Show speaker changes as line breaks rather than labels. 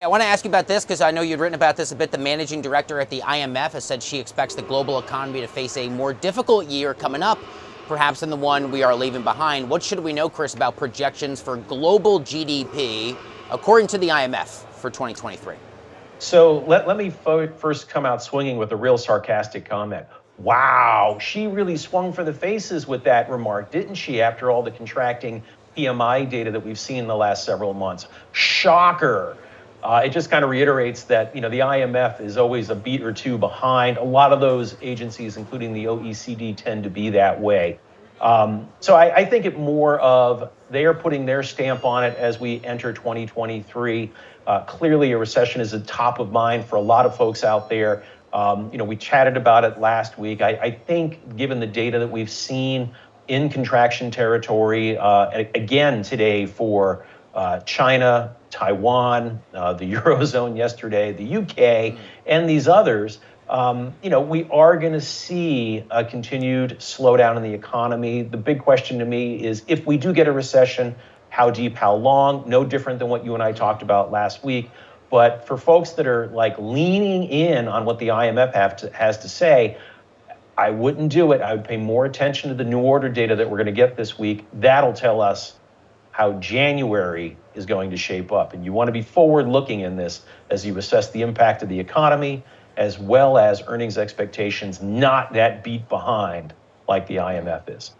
I want to ask you about this because I know you'd written about this a bit. The managing director at the IMF has said she expects the global economy to face a more difficult year coming up, perhaps than the one we are leaving behind. What should we know, Chris, about projections for global GDP, according to the IMF, for 2023?
So let me first come out swinging with a real sarcastic comment. Wow, she really swung for the faces with that remark, didn't she, after all the contracting PMI data that we've seen in the last several months? Shocker. It just kind of reiterates that, the IMF is always a beat or two behind. A lot of those agencies, including the OECD, tend to be that way. So I think it more of they are putting their stamp on it as we enter 2023. Clearly, a recession is a top of mind for a lot of folks out there. We chatted about it last week. I think given the data that we've seen in contraction territory, again today for China, Taiwan, the Eurozone yesterday, the UK, and these others, we are going to see a continued slowdown in the economy. The big question to me is if we do get a recession, how deep, how long? No different than what you and I talked about last week. But for folks that are leaning in on what the IMF has to say, I wouldn't do it. I would pay more attention to the new order data that we're going to get this week. That'll tell us how January is going to shape up. And you want to be forward looking in this as you assess the impact of the economy, as well as earnings expectations, not that beat behind like the IMF is.